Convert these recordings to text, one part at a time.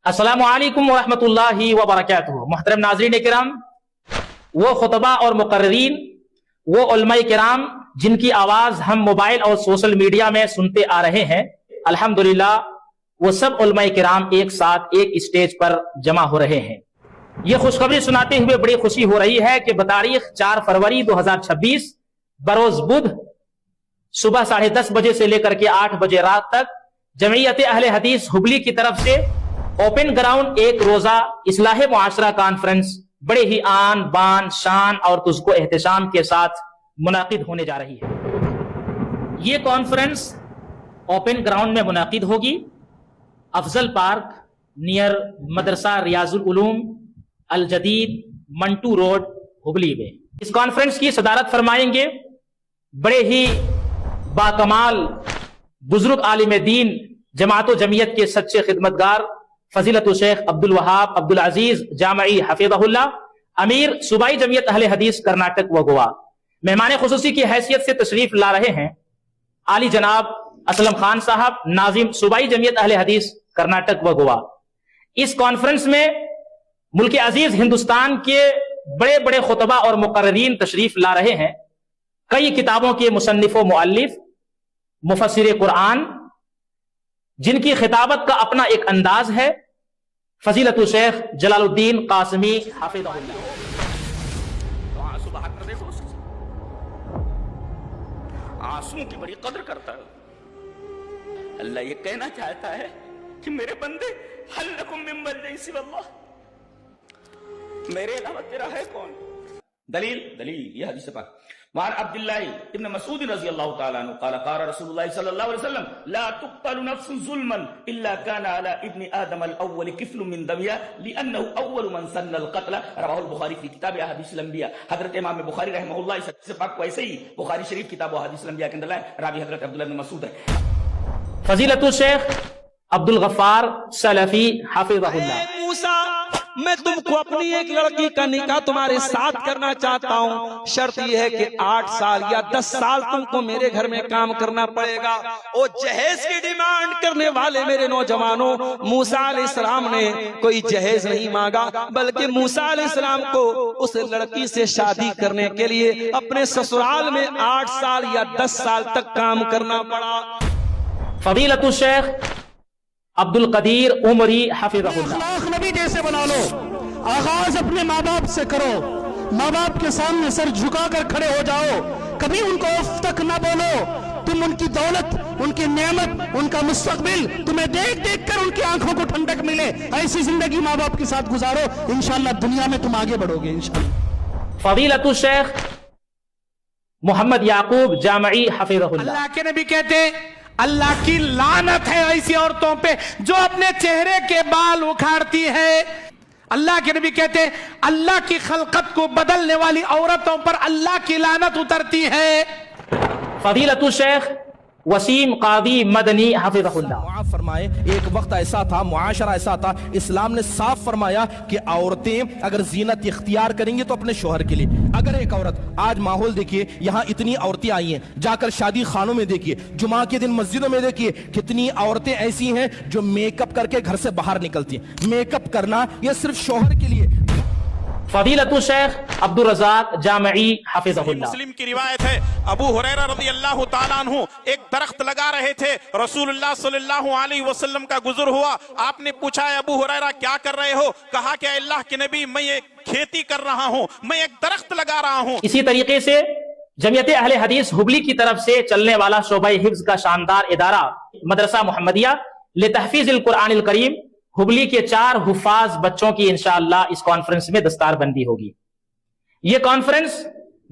अस्सलामु अलैकुम वरहमतुल्लाहि वबरकातुहू। मुहतरम नाज़रीन किराम, वो खुतबा और मुकर्रिरीन, वो उलमाए किराम जिनकी आवाज हम मोबाइल और सोशल मीडिया में सुनते आ रहे हैं, अल्हम्दुलिल्लाह वो सब उलमाए किराम एक साथ एक स्टेज पर जमा हो रहे हैं। ये खुशखबरी सुनाते हुए बड़ी खुशी हो रही है कि बतारीख 4 फरवरी 2026 बरोज बुध सुबह 10:30 बजे से लेकर के 8 बजे रात तक जमीयत अहले हदीस हुबली की तरफ से ओपन ग्राउंड एक रोजा इस्लाह मुआशरा कॉन्फ्रेंस बड़े ही आन बान शान और तुझको एहतशाम के साथ मुनाकिद होने जा रही है। ये कॉन्फ्रेंस ओपन ग्राउंड में मुनाकिद होगी, अफजल पार्क नियर मदरसा रियाजुल उलूम अल जदीद मंटू रोड हुबली में। इस कॉन्फ्रेंस की सदारत फरमाएंगे बड़े ही बाकमाल बुजुर्ग आलिम दीन जमात जमीयत के सच्चे खिदमतगार फजीलत शेख अब्दुल वहाब अब्दुल अजीज जामई हफीज़हुल्लाह, अमीर सूबाई जमीयत अहले हदीस कर्नाटक व गोवा। मेहमान खुसूसी की हैसियत से तशरीफ ला रहे हैं आली जनाब असलम खान साहब, नाजिम सूबाई जमीयत अहले हदीस कर्नाटक व गोवा। इस कॉन्फ्रेंस में मुल्क अजीज हिंदुस्तान के बड़े बड़े खुतबा और मुकर्रिरीन तशरीफ ला रहे हैं। कई किताबों के मुसन्निफ व मुअल्लिफ, मुफस्सिर कुरान, जिनकी खिताबत का अपना एक अंदाज है, फजीलत शेख जलालुद्दीन कासमी हाफिज़हुल्लाह। आंसू की बड़ी कदर करता है। अल्लाह ये कहना चाहता है कि मेरे बंदे हल लकुम मिन वलिय्यिन सिवल्लाह, मेरे अलावा तेरा है कौन। दलील ये हदीस पाक वान अब्दुल्लाह इब्न मसूद रज़ियल्लाहु तआला अन्हु क़ाल क़ाल रसूलुल्लाह सल्लल्लाहु अलैहि वसल्लम ला तुक़तलु नफ्सुन ज़ुल्मन इल्ला काना अला इब्न आदम अल-अव्वल किफ़लुन मिन दमिया लिअन्नहु अव्वलु मन सन्ना अल-क़त्ल रवाहुल बुखारी फ़ी किताब अहादीसिल अंबिया। हज़रत इमाम बुखारी रहमहुल्लाह इस हदीस पाक को ऐसे ही बुखारी शरीफ किताब अहादीसिल अंबिया के अंदर लाए। रावी हज़रत अब्दुल्लाह इब्न मसूद है। फजीलत शेख अब्दुल गफ्फार सलफी हाफिज़हुल्लाह। मूसा, मैं तुमको अपनी एक लड़की का निकाह तुम्हारे साथ करना चाहता हूँ। शर्त यह है कि 8 साल या 10 साल तुमको मेरे घर में काम करना पड़ेगा। वो जहेज की डिमांड करने वाले मेरे नौजवानों, मूसा अलैहिस्सलाम ने कोई जहेज नहीं मांगा, बल्कि मूसा अलैहिस्सलाम को उस लड़की से शादी करने के लिए अपने ससुराल में 8 साल या 10 साल तक काम करना पड़ा। फजीलत शेख अब्दुल कदीर उमरी हफिज़हुल्लाह। नबी जैसे बना लो, आगाज अपने माँ बाप से करो, माँ बाप के सामने सर झुकाकर खड़े हो जाओ, कभी उनको उफ तक ना बोलो। तुम उनकी दौलत, उनकी नेमत, उनका मुस्तकबिल तुम्हें देख देख कर उनकी आंखों को ठंडक मिले, ऐसी जिंदगी माँ बाप के साथ गुजारो, इंशाअल्लाह दुनिया में तुम आगे बढ़ोगे इंशाअल्लाह। फजीलत शेख मोहम्मद याकूब जामई हफिज़हुल्लाह। अल्लाह के नबी कहते अल्लाह की लानत है ऐसी औरतों पे जो अपने चेहरे के बाल उखाड़ती है। अल्लाह के नबी कहते अल्लाह की खलकत को बदलने वाली औरतों पर अल्लाह की लानत उतरती है। फजीलत शेख वसीम कादी मदनी हफिज़हुल्लाह। माफ फरमाए, एक वक्त ऐसा था, मुआशरा ऐसा था, इस्लाम ने साफ फरमाया कि औरतें अगर जीनत इख्तियार करेंगी तो अपने शोहर के लिए। अगर एक औरत, आज माहौल देखिए, यहाँ इतनी औरतें आई हैं, जाकर शादी खानों में देखिए, जुमा के दिन मस्जिदों में देखिए, कितनी औरतें ऐसी हैं जो मेकअप करके घर से बाहर निकलती हैं। मेकअप करना यह सिर्फ शोहर के लिए। फजीलत शेख अब्दुल रज़ाक जामई हफिज़हुल्लाह। मुस्लिम की रिवायत है, अबू हुरैरा रज़ियल्लाहु ताला अन्हु एक दरख्त लगा रहे थे, रसूलुल्लाह सल्लल्लाहु अलैहि वसल्लम का गुज़र हुआ। आपने पूछा अबू हुरैरा क्या कर रहे हो? कहा कि अल्लाह के नबी मैं ये खेती कर रहा हूँ, मैं एक दरख्त लगा रहा हूँ। इसी तरीके से जमीयत अहले हदीस हुबली की तरफ से चलने वाला शोबा हिफ्ज का शानदार इदारा मदरसा मुहम्मदिया लितहफीज़िल कुरानिल करीम हुबली के 4 हुफाज बच्चों की इंशाअल्लाह इस कॉन्फ्रेंस में दस्तारबंदी होगी। यह कॉन्फ्रेंस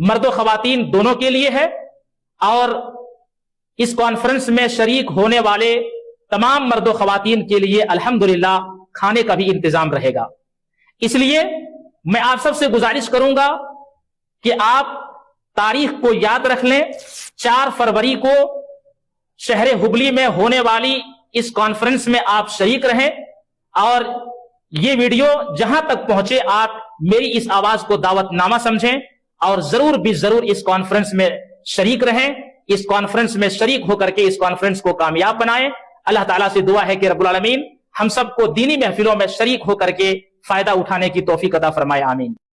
मर्द और खवातीन दोनों के लिए है और इस कॉन्फ्रेंस में शरीक होने वाले तमाम मर्द और खवातीन के लिए अल्हम्दुलिल्लाह खाने का भी इंतजाम रहेगा। इसलिए मैं आप सबसे गुजारिश करूंगा कि आप तारीख को याद रख लें, 4 फरवरी को शहर हुबली में होने वाली इस कॉन्फ्रेंस में आप शरीक रहें और ये वीडियो जहां तक पहुंचे आप मेरी इस आवाज को दावतनामा समझें और जरूर भी जरूर इस कॉन्फ्रेंस में शरीक रहें। इस कॉन्फ्रेंस में शरीक होकर के इस कॉन्फ्रेंस को कामयाब बनाएं। अल्लाह ताला से दुआ है कि रब्बुल आलमीन ہم سب کو دینی محفلوں میں شریک ہو کر کے فائدہ اٹھانے کی توفیق عطا فرمائے، آمین۔